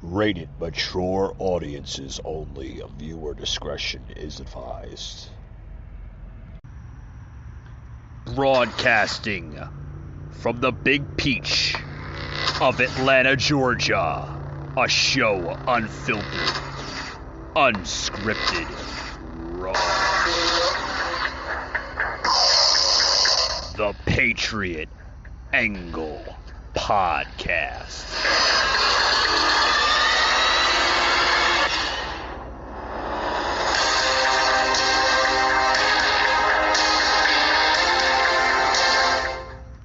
Rated mature audiences only. Viewer discretion is advised. Broadcasting from the Big Peach of Atlanta, Georgia. A show unfiltered, unscripted, raw. The Patriot Angle Podcast.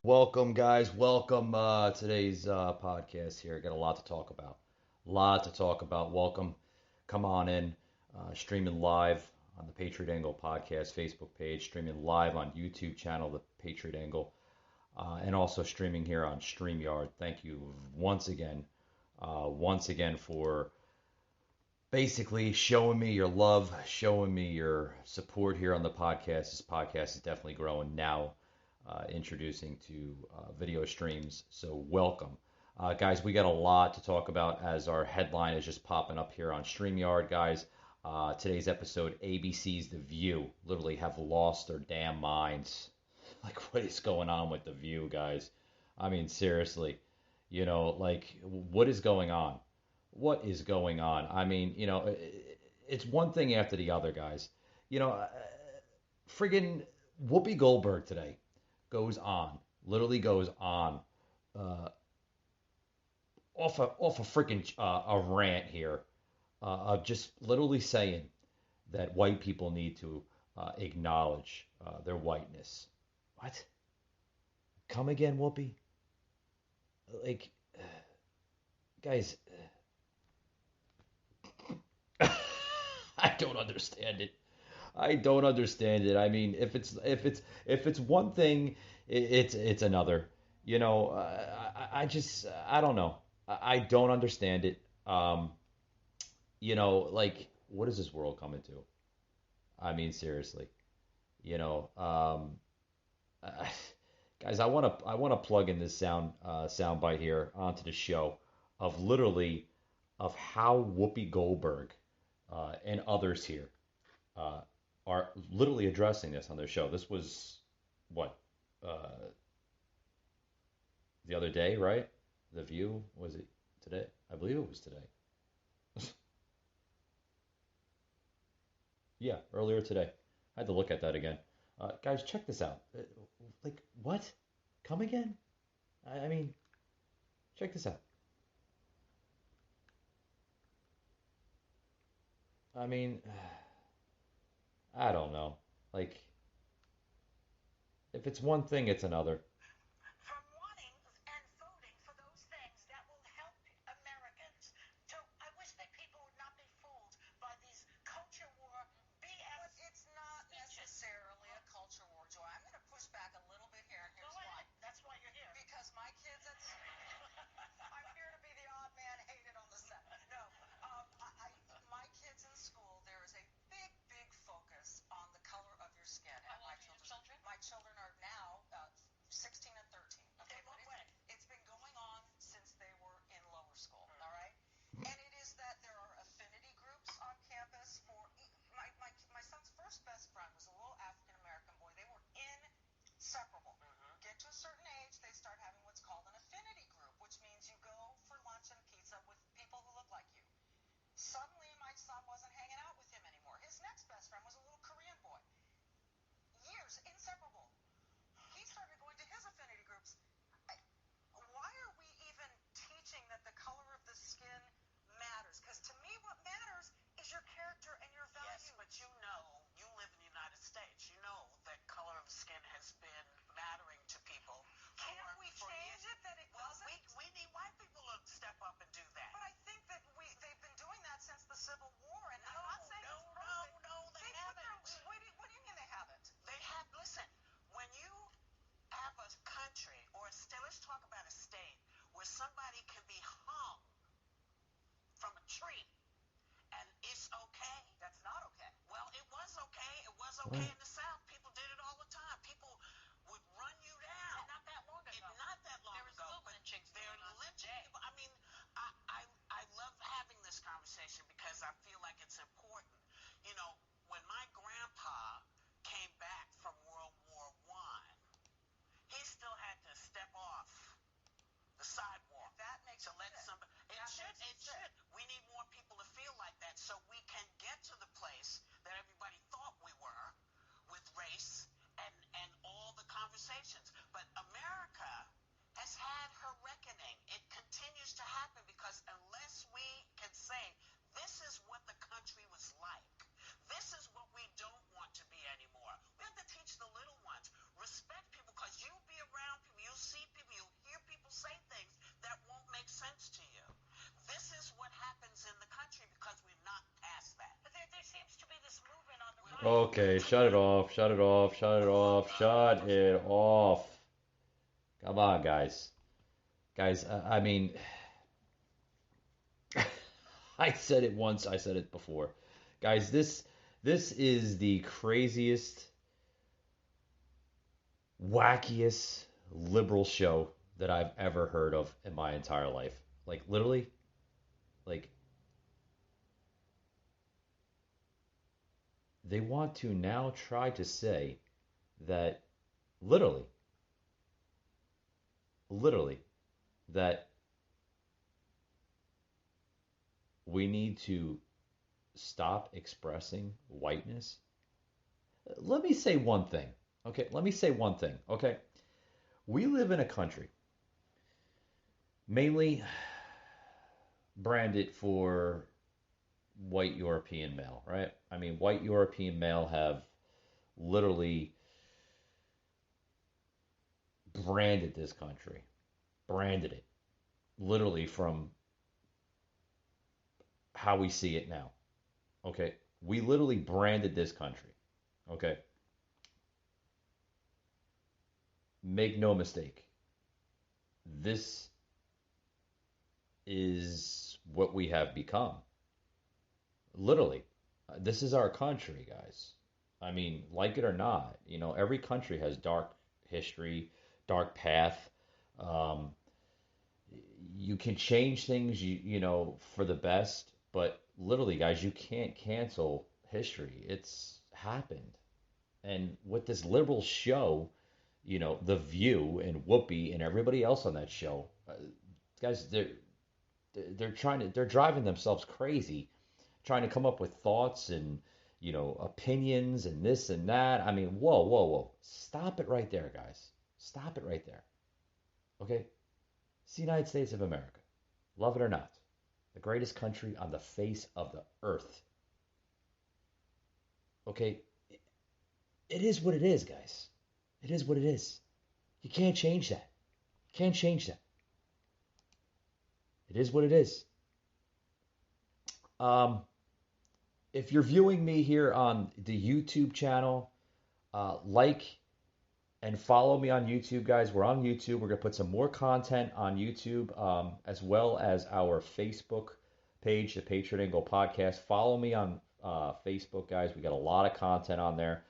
Welcome, guys. Welcome today's podcast here. Got a lot to talk about. Welcome. Come on in. Streaming live on the Patriot Angle Podcast Facebook page. Streaming live on YouTube channel, the Patriot Angle. And also streaming here on StreamYard. Thank you once again for basically showing me your love, showing me your support here on the podcast. This podcast is definitely growing now. Introducing to video streams. So welcome. Guys, we got a lot to talk about as our headline is just popping up here on StreamYard, guys. Today's episode, ABC's The View, literally have lost their damn minds. Like, what is going on with The View, guys? I mean, seriously, what is going on? What is going on? I mean, it's one thing after the other, guys. Friggin' Whoopi Goldberg today literally goes on, off a freaking a rant here, of just literally saying that white people need to acknowledge their whiteness. What? Come again, Whoopi? Like, guys, I don't understand it. I don't understand it. I mean, if it's one thing, it's another. I don't know. I don't understand it. Like, what is this world coming to? I mean, seriously. You know, um, Guys, I want to plug in this sound bite here onto the show of literally of how Whoopi Goldberg and others here uh, are literally addressing this on their show. This was what uh, the other day, right? The View, was it today? I believe it was today. Yeah, earlier today. I had to look at that again. Guys, check this out. Like, what? Come again? I mean, check this out. I mean, I don't know. Like, if it's one thing, it's another. From wanting and voting for those things that will help Americans. So I wish that people would not be fooled by these culture war BS. But it's not necessarily a culture war, Joy. I'm going to push back a little bit here, and Go here's why. ahead. That's why you're here. Because my kids at I'm here to be the odd man hated on the set. No, my kids in school, there is a big, big focus on the color of your skin. How And old are your children? my children are now 16 and 13. Okay, But what way? it's been going on since they were in lower school. All right, and it is that there are affinity groups on campus for my son's first best friend was a little African American boy. They were inseparable. Get to a certain age, they start having what's called an affinity group, which means you go for lunch and pizza with people who look like you. Suddenly, my son wasn't hanging out with him anymore. His next best friend was a little Korean boy. Years inseparable. He started going to his affinity groups. Why are we even teaching that the color of the skin matters? Because to me, what matters is your character and your values. Yes, but you live in the United States. You know that color of skin has been mattering to people. Can't we change it that it Well, doesn't? we need white people to step up and do that. But I think that they've been doing that since the Civil War, and I'm not saying it's perfect. They What haven't. what do you mean they haven't? They have, listen, when you have a country or a state, let's talk about a state where somebody can be hung from a tree and it's okay. That's not okay. Well, it was okay. It was okay in the South. People did it all the time. People would run you down. And not that long ago. Not that long There was ago. still But lynchings they're going on lynching today. people. I mean, I love conversations. But America has had her reckoning. It continues to happen because unless we can say, this is what the country was like, this is what we don't want to be anymore, we have to teach the little ones. Respect people, because you'll be around people, you'll see people, you'll hear people say things that won't make sense to you. This is what happens in the country because we're not past that. But there seems to be this movement on the right. Okay, shut it off, shut it off, shut it off, shut it off. Come on, guys. Guys, I mean, I said it once, I said it before. Guys, this is the craziest, wackiest liberal show that I've ever heard of in my entire life. Like, literally, like, they want to now try to say that literally, that we need to stop expressing whiteness. Let me say one thing. Okay, let me say one thing. Okay, we live in a country mainly branded for white European male, right? I mean, white European male have literally branded this country, branded it, literally from how we see it now. Okay, we literally branded this country. Okay, make no mistake, this is what we have become. Literally, this is our country, guys. I mean, like it or not, every country has dark history, dark path. Um, you can change things, for the best, but literally, guys, you can't cancel history. It's happened. And with this liberal show, The View and Whoopi and everybody else on that show, guys, they're driving themselves crazy, trying to come up with thoughts and opinions and this and that. I mean, whoa, whoa, whoa! Stop it right there, guys. Stop it right there. Okay, it's the United States of America. Love it or not, the greatest country on the face of the earth. Okay, it is what it is, guys. It is what it is. You can't change that. You can't change that. It is what it is. If you're viewing me here on the YouTube channel, like and follow me on YouTube, guys. We're on YouTube. We're going to put some more content on YouTube, as well as our Facebook page, the Patriot Angle Podcast. Follow me on Facebook, guys. We got a lot of content on there.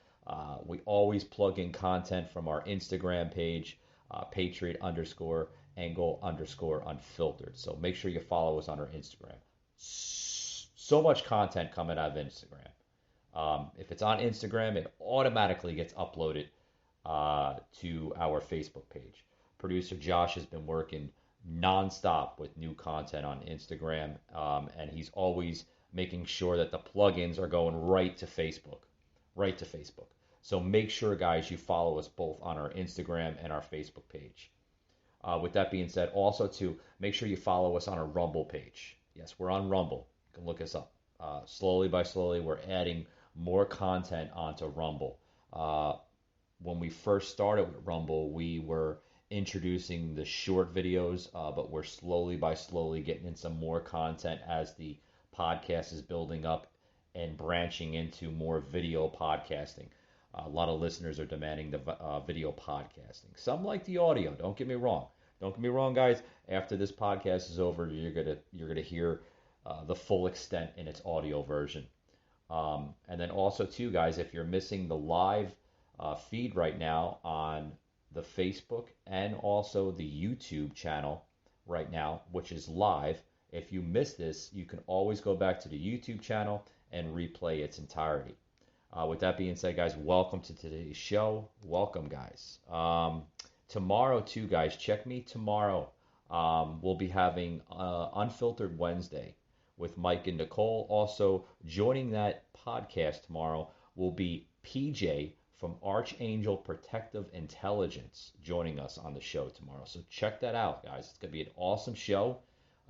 We always plug in content from our Instagram page, Patriot_Angle_Unfiltered. So make sure you follow us on our Instagram. So much content coming out of Instagram. If it's on Instagram, it automatically gets uploaded to our Facebook page. Producer Josh has been working nonstop with new content on Instagram, and he's always making sure that the plugins are going right to Facebook. So make sure, guys, you follow us both on our Instagram and our Facebook page. With that being said, also to make sure you follow us on our Rumble page. Yes, we're on Rumble. You can look us up. Slowly by slowly, we're adding more content onto Rumble. When we first started with Rumble, we were introducing the short videos, but we're slowly by slowly getting in some more content as the podcast is building up and branching into more video podcasting. A lot of listeners are demanding the video podcasting. Some like the audio. Don't get me wrong. Don't get me wrong, guys. After this podcast is over, you're gonna hear the full extent in its audio version. And then also, too, guys, if you're missing the live feed right now on the Facebook and also the YouTube channel right now, which is live, if you miss this, you can always go back to the YouTube channel and replay its entirety. With that being said, guys, welcome to today's show. Welcome, guys. Tomorrow, too, guys, check me tomorrow. We'll be having Unfiltered Wednesday with Mike and Nicole. Also, joining that podcast tomorrow will be PJ from Archangel Protective Intelligence joining us on the show tomorrow. So check that out, guys. It's going to be an awesome show.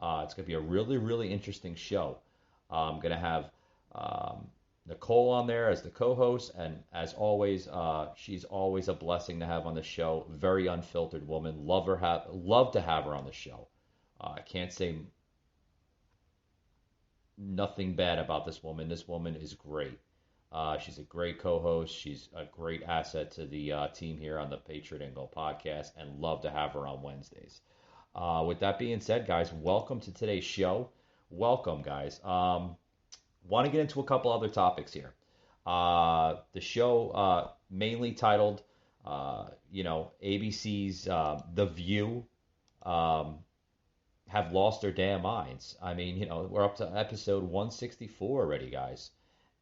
It's going to be a really, really interesting show. I'm going to have Nicole on there as the co-host, and as always, she's always a blessing to have on the show. Very unfiltered woman. Love to have her on the show. I can't say nothing bad about this woman. This woman is great. She's a great co-host. She's a great asset to the team here on the Patriot Angle podcast, and love to have her on Wednesdays. With that being said, guys, welcome to today's show. Welcome, guys. Want to get into a couple other topics here. The show mainly titled, ABC's The View have lost their damn minds. I mean, we're up to episode 164 already, guys.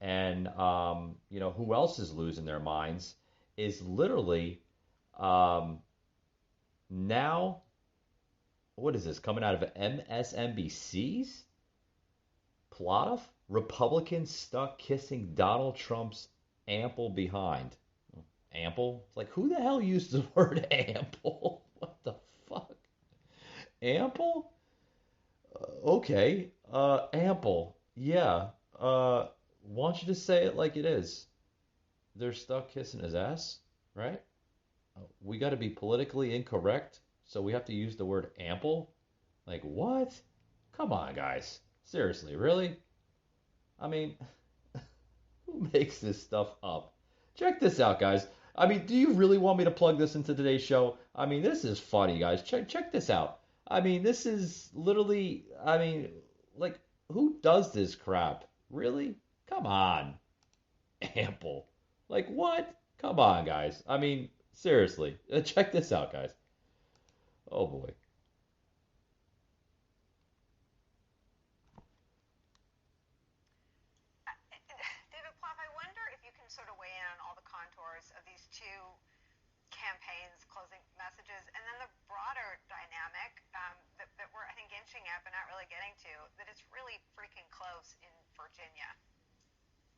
And, who else is losing their minds is literally now, what is this, coming out of MSNBC's? Plot? Republicans stuck kissing Donald Trump's ample behind. Ample? It's like, who the hell used the word ample? What the fuck? Ample? Okay. Ample. Yeah. Why don't you just say it like it is? They're stuck kissing his ass, right? We got to be politically incorrect, so we have to use the word ample? Like, what? Come on, guys. Seriously, really? I mean, who makes this stuff up? Check this out, guys. I mean, do you really want me to plug this into today's show? I mean, this is funny, guys. Check this out. I mean, this is literally, like, who does this crap? Really? Come on. Ample. Like, what? Come on, guys. I mean, seriously. Check this out, guys. Oh, boy. David Plouffe, I wonder if you can sort of weigh in on all the contours of these two campaigns, closing messages, and then the broader dynamic that we're, I think, inching at but not really getting to, that it's really freaking close in Virginia.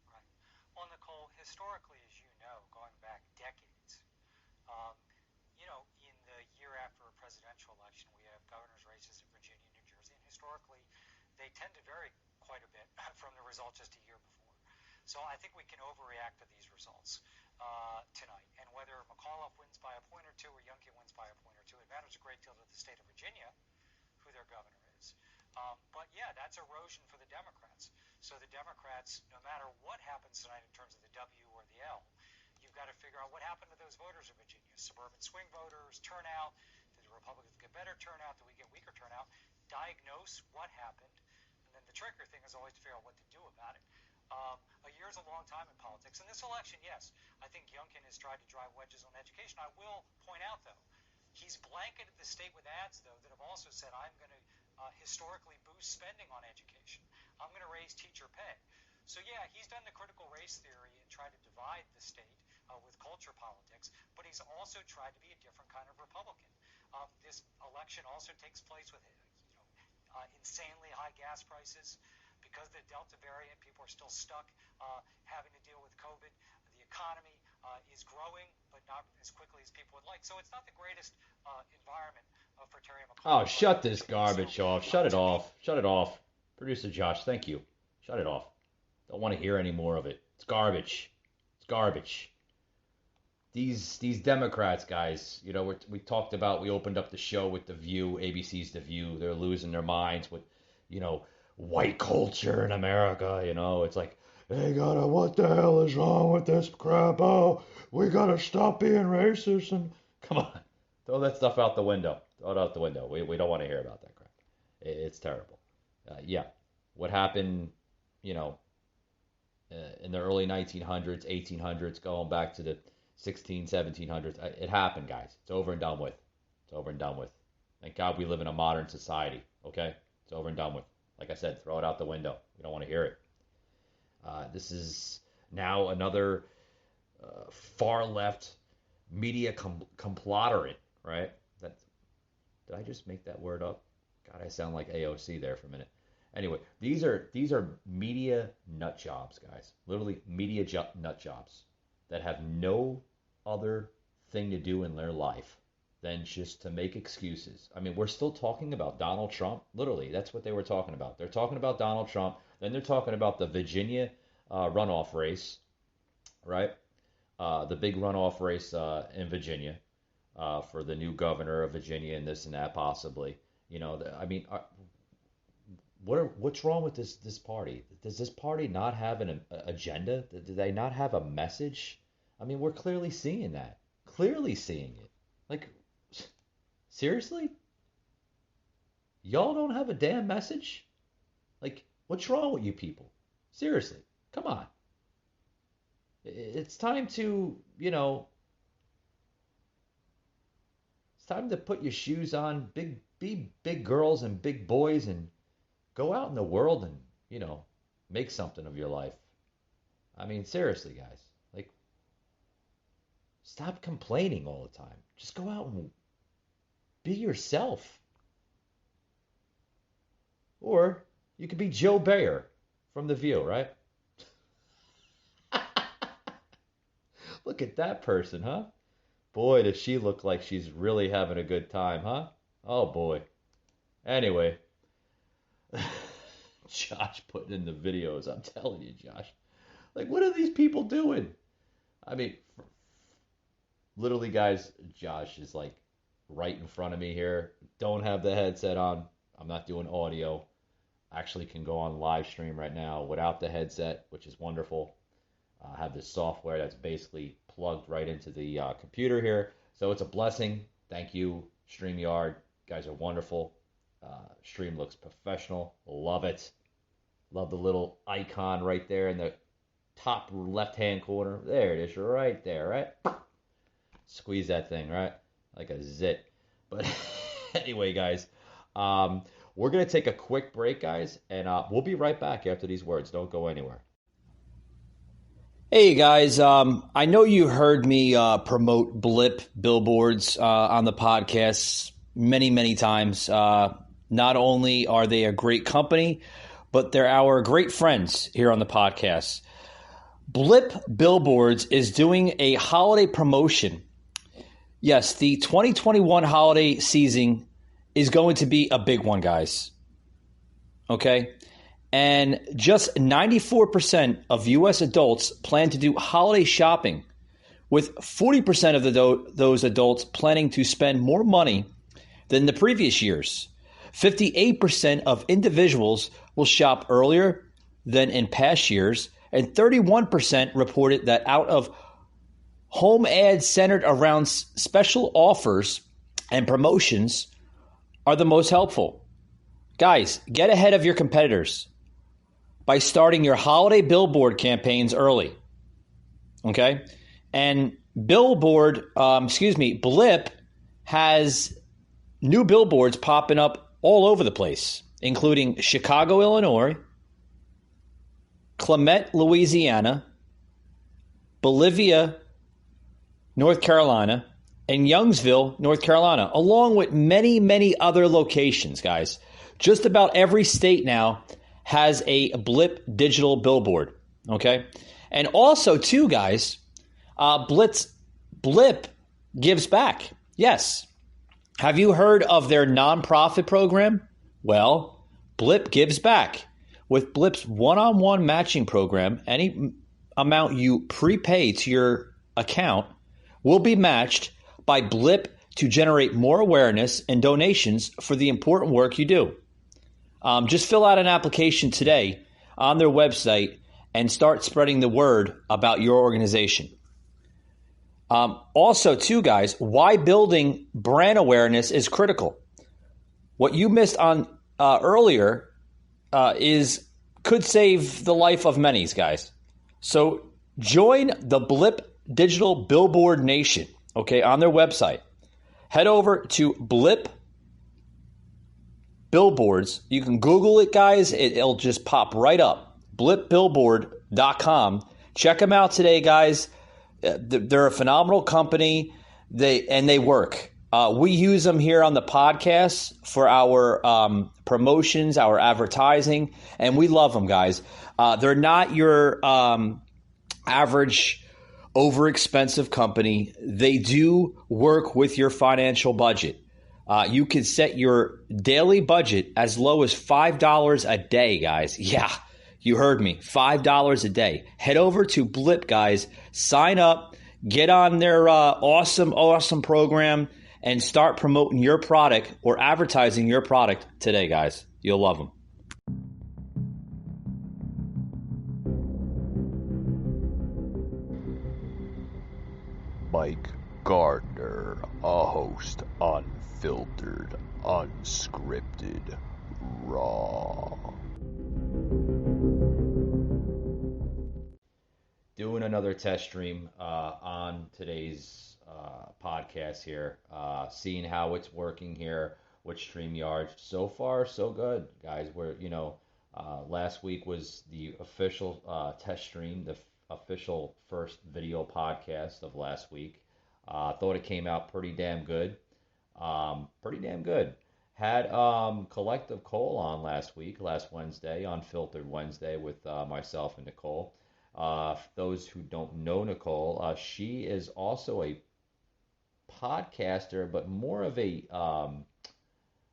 Right. Well, Nicole, historically, as you know, going back decades, in the year after a presidential election, we have governor's races in Virginia and New Jersey, and historically, they tend to vary quite a bit from the result just a year before. So I think we can overreact to these results tonight. And whether McAuliffe wins by a point or two or Youngkin wins by a point or two, it matters a great deal to the state of Virginia, who their governor is. But yeah, that's erosion for the Democrats. So the Democrats, no matter what happens tonight in terms of the W or the L, you've got to figure out what happened to those voters in Virginia. Suburban swing voters, turnout. Did the Republicans get better turnout? Did we get weaker turnout? Diagnose what happened. And then the trickier thing is always to figure out what to do about it. A year's a long time in politics. In this election, yes, I think Youngkin has tried to drive wedges on education. I will point out, though, he's blanketed the state with ads, though, that have also said, I'm going to historically boost spending on education. I'm going to raise teacher pay. So, yeah, he's done the critical race theory and tried to divide the state with culture politics, but he's also tried to be a different kind of Republican. This election also takes place with insanely high gas prices. Because of the Delta variant, people are still stuck having to deal with COVID. The economy is growing, but not as quickly as people would like. So it's not the greatest environment for Terry McAuliffe. Oh, shut this garbage off. Shut it off. Shut it off. Producer Josh, thank you. Shut it off. Don't want to hear any more of it. It's garbage. It's garbage. These Democrats, guys, we talked about, we opened up the show with The View, ABC's The View. They're losing their minds with, white culture in America, it's like, hey, what the hell is wrong with this crap? Oh, we gotta stop being racist. And come on, throw that stuff out the window. Throw it out the window. We don't want to hear about that crap. It's terrible. Yeah, what happened, in the early 1900s, 1800s, going back to the 1700s, it happened, guys. It's over and done with. It's over and done with. Thank God we live in a modern society, okay? It's over and done with. Like I said, throw it out the window. We don't want to hear it. This is now another far-left media comploterate, right? Did I just make that word up? God, I sound like AOC there for a minute. Anyway, these are media nut jobs, guys. Literally media nut jobs. that have no other thing to do in their life than just to make excuses. I mean, we're still talking about Donald Trump. Literally, that's what they were talking about. They're talking about Donald Trump. Then they're talking about the Virginia runoff race, right? The big runoff race in Virginia for the new governor of Virginia and this and that possibly. You know, I mean, what's wrong with this party? Does this party not have an agenda? Do they not have a message? I mean, we're clearly seeing that. Clearly seeing it. Like, seriously? Y'all don't have a damn message? Like, what's wrong with you people? Seriously, come on. It's time to, you know, it's time to put your shoes on, be big girls and big boys, and go out in the world and, you know, make something of your life. I mean, seriously, guys. Like, stop complaining all the time. Just go out and be yourself. Or you could be Joe Bayer from The View, right? Look at that person, huh? Boy, does she look like she's really having a good time, huh? Oh, boy. Anyway, Josh putting in the videos. I'm telling you, Josh. Like, what are these people doing? I mean, literally, guys, Josh is like right in front of me here. Don't have the headset on. I'm not doing audio. Actually can go on live stream right now without the headset, which is wonderful. I have this software that's basically plugged right into the computer here. So it's a blessing. Thank you, StreamYard. You guys are wonderful. Stream looks professional. Love it. Love the little icon right there in the top left-hand corner. There it is, right there, right? Squeeze that thing, right? Like a zit. But anyway, guys, we're going to take a quick break, guys, and we'll be right back after these words. Don't go anywhere. Hey guys, I know you heard me promote Blip billboards on the podcast many times. Not only are they a great company, but they're our great friends here on the podcast. Blip Billboards is doing a holiday promotion. Yes, the 2021 holiday season is going to be a big one, guys. Okay? And just 94% of U.S. adults plan to do holiday shopping, with 40% of those adults planning to spend more money than the previous years. 58% of individuals will shop earlier than in past years, and 31% reported that out of home ads centered around special offers and promotions are the most helpful. Guys, get ahead of your competitors by starting your holiday billboard campaigns early. Okay? And Blip has new billboards popping up all over the place, including Chicago, Illinois, Clement, Louisiana, Bolivia, North Carolina, and Youngsville, North Carolina, along with many other locations, guys. Just about every state now has a Blip digital billboard, okay? And also, too, guys, Blip gives back. Yes. Have you heard of their nonprofit program? Well, Blip gives back. With Blip's one-on-one matching program, any amount you prepay to your account will be matched by Blip to generate more awareness and donations for the important work you do. Just fill out an application today on their website and start spreading the word about your organization. Also, too, guys, why building brand awareness is critical. What you missed on earlier could save the life of many, guys. So join the Blip Digital Billboard Nation, okay, on their website. Head over to Blip Billboards. You can Google it, guys. It'll just pop right up. blipbillboard.com. Check them out today, guys. They're a phenomenal company. They work. We use them here on the podcast for our promotions, our advertising, and we love them, guys. They're not your average overexpensive company. They do work with your financial budget. You can set your daily budget as low as $5 a day, guys. Yeah, you heard me. $5 a day. Head over to Blip, guys. Sign up. Get on their awesome program and start promoting your product or advertising your product today, guys. You'll love them. Mike Gardner, a host, unfiltered, unscripted, raw. Doing another test stream on today's podcast here, seeing how it's working here with StreamYard. So far, so good, guys. Last week was the official test stream, the official first video podcast of last week. Thought it came out pretty damn good. Had Collective Cole on last Wednesday, Unfiltered Wednesday, with myself and Nicole. Those who don't know Nicole, she is also a podcaster, but more of a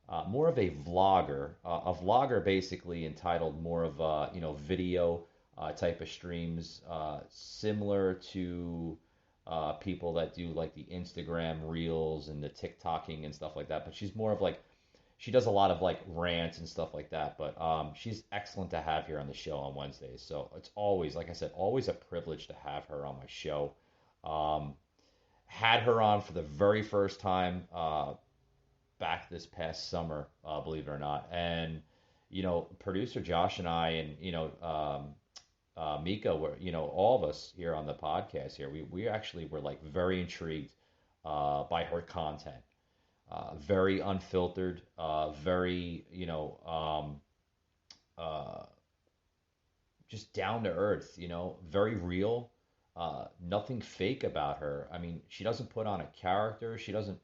vlogger. A vlogger basically entitled more of video type of streams, similar to people that do like the Instagram Reels and the TikToking and stuff like that. But she's more of like, she does a lot of like rants and stuff like that. But she's excellent to have here on the show on Wednesdays. So it's always, like I said, always a privilege to have her on my show. Had her on for the very first time back this past summer, believe it or not. And, producer Josh and I and, Mika, were, all of us here on the podcast here, we actually were like very intrigued by her content. Very unfiltered, very, just down to earth, very real, nothing fake about her. I mean, she doesn't put on a character. She doesn't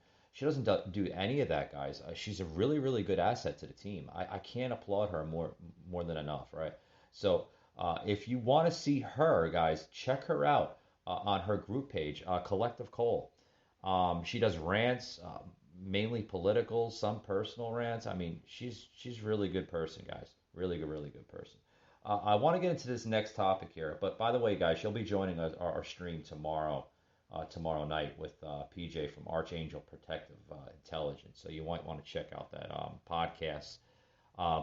do any of that, guys. She's a really, really good asset to the team. I can't applaud her more than enough, right? So if you want to see her, guys, check her out on her group page, Collective Cole. She does rants, mainly political, some personal rants. I mean, she's really good person, guys. Really good person. I want to get into this next topic here, but by the way, guys, she'll be joining our stream tomorrow night with PJ from Archangel Protective Intelligence. So you might want to check out that podcast,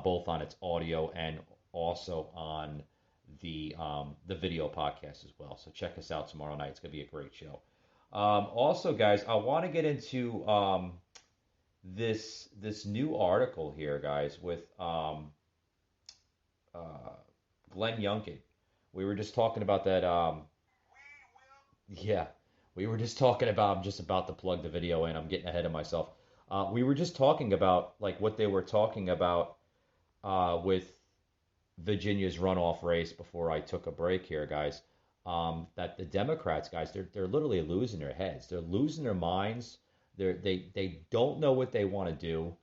both on its audio and also on the video podcast as well. So check us out tomorrow night. It's gonna be a great show. Also, guys, I want to get into this new article here, guys, with Glenn Youngkin. We were just talking about that. Yeah, we were just talking about. I'm just about to plug the video in. I'm getting ahead of myself. We were just talking about like what they were talking about with Virginia's runoff race before I took a break here, guys. That the Democrats, guys, they're literally losing their heads. They're losing their minds. They don't know what they want to do.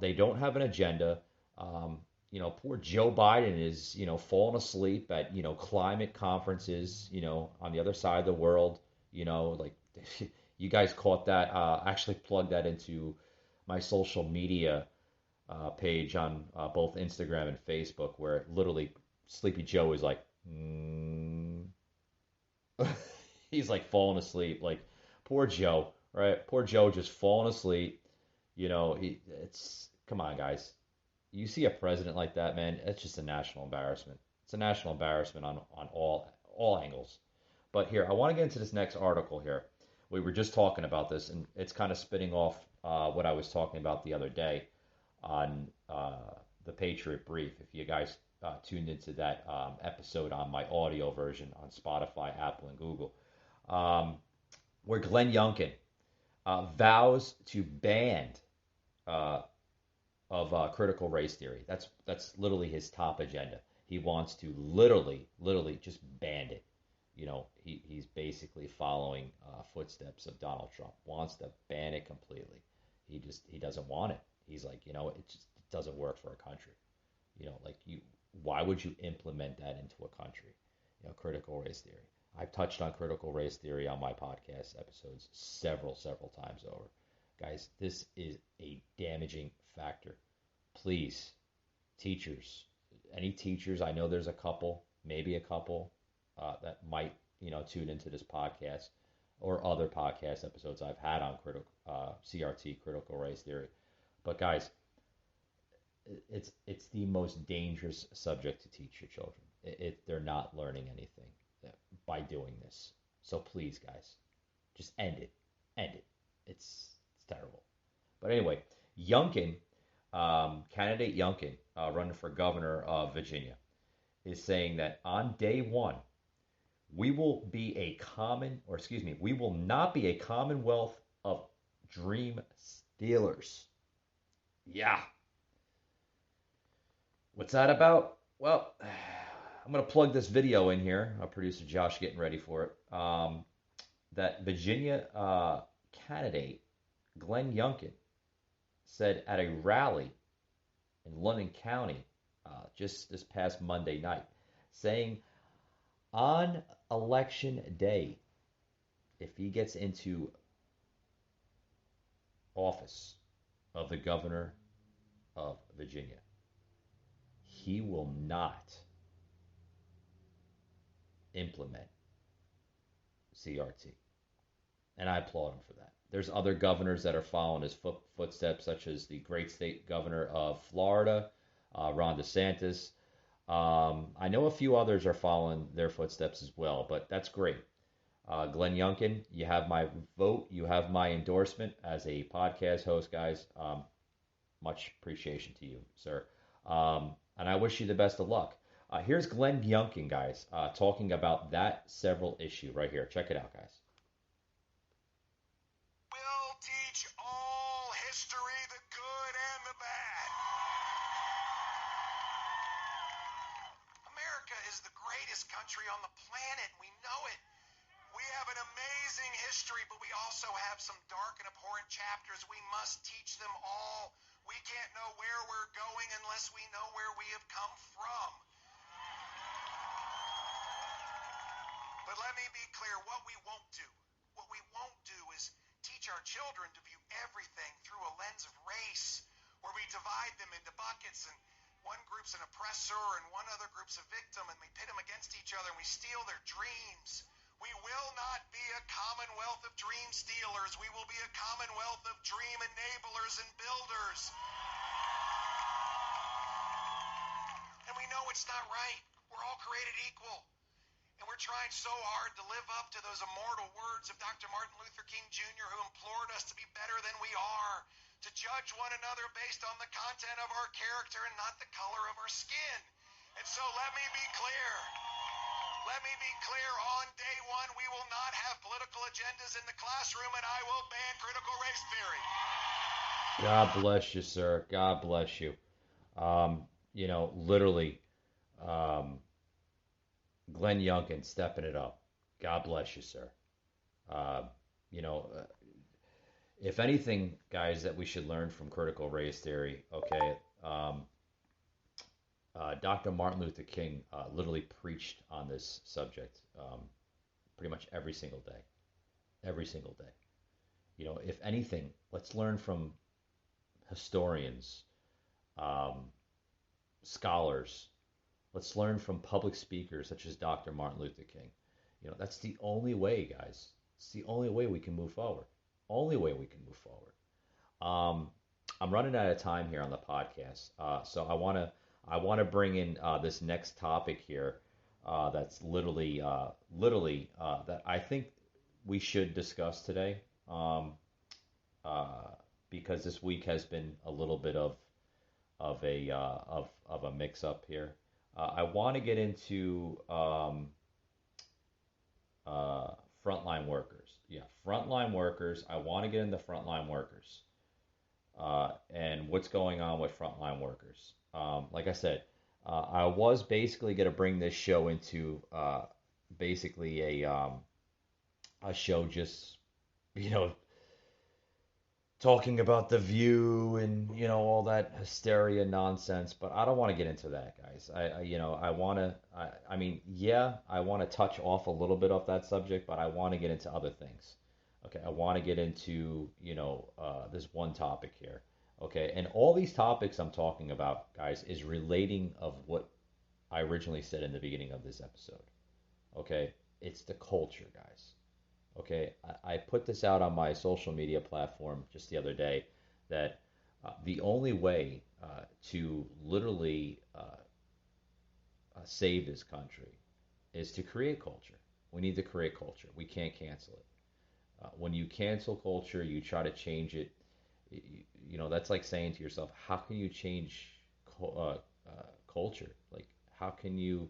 They don't have an agenda. Poor Joe Biden is, falling asleep at, climate conferences, on the other side of the world, like you guys caught that. I actually plugged that into my social media page on both Instagram and Facebook, where literally Sleepy Joe is like, he's like falling asleep. Like, poor Joe, right? Poor Joe just falling asleep. Come on, guys. You see a president like that, man, it's just a national embarrassment. It's a national embarrassment on all angles. But here, I want to get into this next article here. We were just talking about this, and it's kind of spinning off what I was talking about the other day on the Patriot Brief. If you guys tuned into that episode on my audio version on Spotify, Apple, and Google, where Glenn Youngkin vows to ban of critical race theory. That's literally his top agenda. He wants to literally just ban it. He's basically following footsteps of Donald Trump. Wants to ban it completely. He doesn't want it. He's like, it doesn't work for a country. Why would you implement that into a country? Critical race theory. I've touched on critical race theory on my podcast episodes several times over. Guys, this is a damaging factor. Please, teachers, any teachers, I know there's a couple, maybe a couple that might, tune into this podcast or other podcast episodes I've had on CRT, critical race theory. But guys, it's the most dangerous subject to teach your children. They're not learning anything by doing this. So please, guys, just end it. End it. It's terrible. But anyway, Youngkin, candidate Youngkin, running for governor of Virginia, is saying that on day one, we will not be a commonwealth of dream stealers. Yeah. What's that about? Well, I'm going to plug this video in here. Our producer Josh getting ready for it. That Virginia candidate, Glenn Youngkin, said at a rally in London County just this past Monday night, saying on election day, if he gets into office of the governor of Virginia, he will not implement CRT. And I applaud him for that. There's other governors that are following his footsteps, such as the great state governor of Florida, Ron DeSantis. I know a few others are following their footsteps as well, but that's great. Glenn Youngkin, you have my vote. You have my endorsement as a podcast host, guys. Much appreciation to you, sir. And I wish you the best of luck. Here's Glenn Youngkin, guys, talking about that several issue right here. Check it out, guys. We'll teach all history, the good and the bad. America is the greatest country on the planet. We know it. We have an amazing history, but we also have some dark and abhorrent chapters. We must teach them all. We can't know where we're going unless we know where we have come from. But let me be clear, what we won't do is teach our children to view everything through a lens of race, where we divide them into buckets, and one group's an oppressor and one other group's a victim, and we pit them against each other and we steal their dreams. We will not be a commonwealth of dream stealers. We will be a commonwealth of dream enablers and builders. And we know it's not right. We're all created equal. And we're trying so hard to live up to those immortal words of Dr. Martin Luther King Jr., who implored us to be better than we are, to judge one another based on the content of our character and not the color of our skin. And so let me be clear. Let me be clear. On day one, we will not have political agendas in the classroom, and I will ban critical race theory. God bless you, sir. God bless you. Literally, Glenn Youngkin stepping it up. God bless you, sir. If anything, guys, that we should learn from critical race theory, okay, Dr. Martin Luther King literally preached on this subject pretty much every single day. Every single day. If anything, let's learn from historians, scholars. Let's learn from public speakers such as Dr. Martin Luther King. That's the only way, guys. It's the only way we can move forward. Only way we can move forward. I'm running out of time here on the podcast, so I want to bring in this next topic here. That's literally that I think we should discuss today, because this week has been a little bit of a mix-up here. I want to get into frontline workers. Yeah, frontline workers. I want to get into frontline workers and what's going on with frontline workers. Like I said, I was basically going to bring this show into basically a show just, talking about the view and all that hysteria nonsense, but I don't want to get into that, guys. I want to I mean, yeah, I want to touch off a little bit off that subject, but I want to get into other things. Okay, I want to get into this one topic here. Okay, and all these topics I'm talking about, guys, is relating of what I originally said in the beginning of this episode. Okay, it's the culture, guys. Okay, I put this out on my social media platform just the other day that the only way to literally save this country is to create culture. We need to create culture. We can't cancel it. When you cancel culture, you try to change it. That's like saying to yourself, how can you change culture? Like, how can you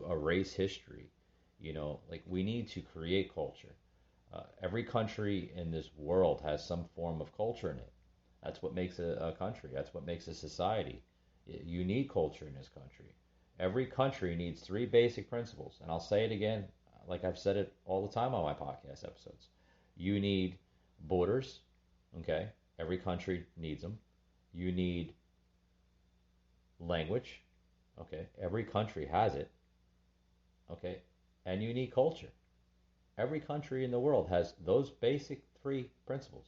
erase history? Like we need to create culture. Every country in this world has some form of culture in it. That's what makes a country. That's what makes a society. You need culture in this country. Every country needs three basic principles. And I'll say it again, like I've said it all the time on my podcast episodes. You need borders, okay? Every country needs them. You need language, okay? Every country has it, okay? And you need culture. Every country in the world has those basic three principles.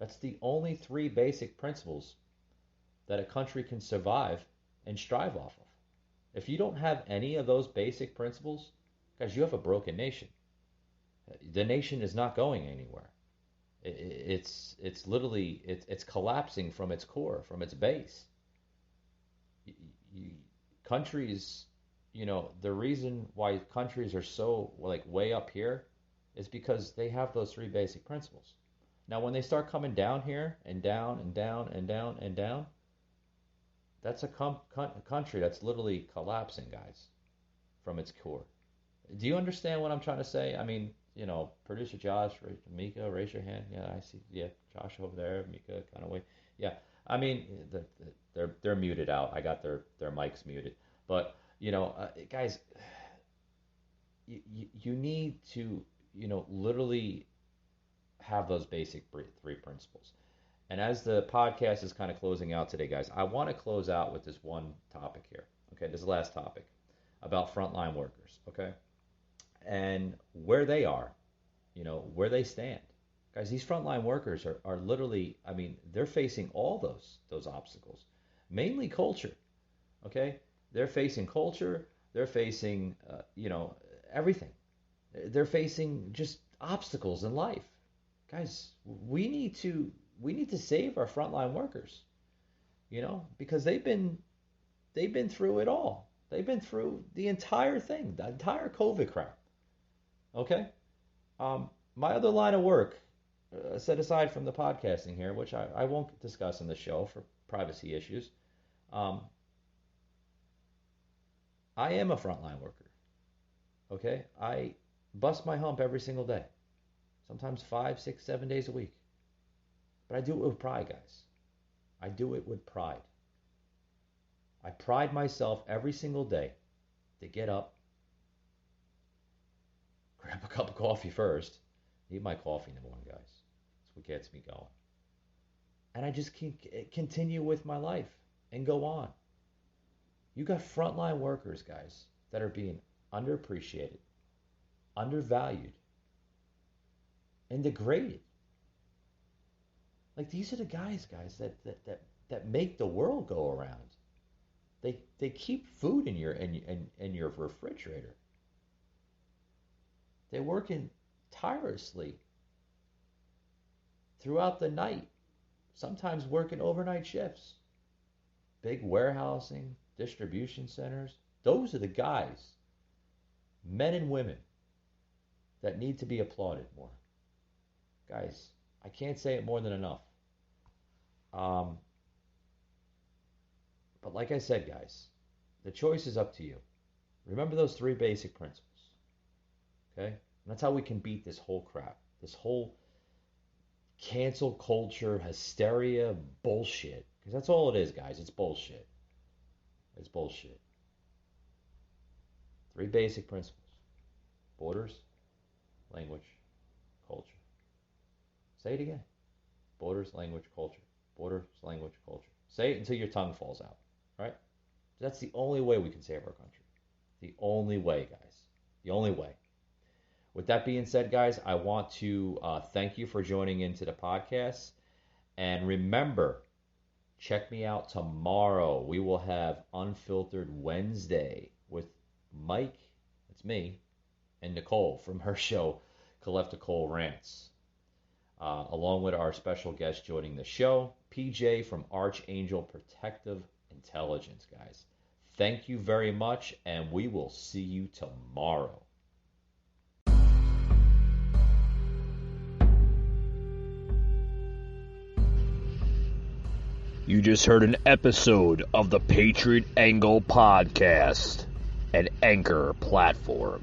That's the only three basic principles that a country can survive and strive off of. If you don't have any of those basic principles, guys, you have a broken nation. The nation is not going anywhere. It's literally it's collapsing from its core, from its base. Countries, the reason why countries are so like way up here is because they have those three basic principles. Now, when they start coming down here and down and down and down and down, that's a country that's literally collapsing, guys, from its core. Do you understand what I'm trying to say? I mean, producer Josh, Mika, raise your hand. Yeah, I see. Yeah, Josh over there, Mika, kind of way. Yeah, I mean, they're muted out. I got their mics muted. But guys, you need to literally have those basic three principles. And as the podcast is kind of closing out today, guys, I want to close out with this one topic here. Okay, this is the last topic about frontline workers. Okay, and where they are, where they stand. Guys, these frontline workers are literally, I mean, they're facing all those obstacles, mainly culture. Okay, they're facing culture. They're facing, everything. They're facing just obstacles in life. Guys, we need to save our frontline workers, because they've been through it all. They've been through the entire thing, the entire COVID crap. Okay? My other line of work, set aside from the podcasting here, which I won't discuss in the show for privacy issues, I am a frontline worker. Okay? I bust my hump every single day, sometimes 5, 6, 7 days a week. But I do it with pride, guys. I do it with pride. I pride myself every single day to get up, grab a cup of coffee first. Need my coffee in the morning, guys. That's what gets me going. And I just can continue with my life and go on. You got frontline workers, guys, that are being underappreciated, undervalued, and degraded. Like, these are the guys, that make the world go around. They keep food in your refrigerator. They're working tirelessly throughout the night, sometimes working overnight shifts. Big warehousing, distribution centers. Those are the guys, men and women, that need to be applauded more. Guys, I can't say it more than enough. But like I said, guys, the choice is up to you. Remember those three basic principles. Okay? And that's how we can beat this whole crap. This whole cancel culture, hysteria, bullshit. Because that's all it is, guys. It's bullshit. It's bullshit. Three basic principles. Borders, language, culture. Say it again. Borders, language, culture. Borders, language, culture. Say it until your tongue falls out, right? That's the only way we can save our country. The only way, guys. The only way. With that being said, guys, I want to thank you for joining into the podcast. And remember, check me out tomorrow. We will have Unfiltered Wednesday with Mike, that's me, and Nicole from her show, Colette Nicole Rants. Along with our special guest joining the show, PJ from Archangel Protective Intelligence, guys. Thank you very much, and we will see you tomorrow. You just heard an episode of the Patriot Angle Podcast, an Anchor platform.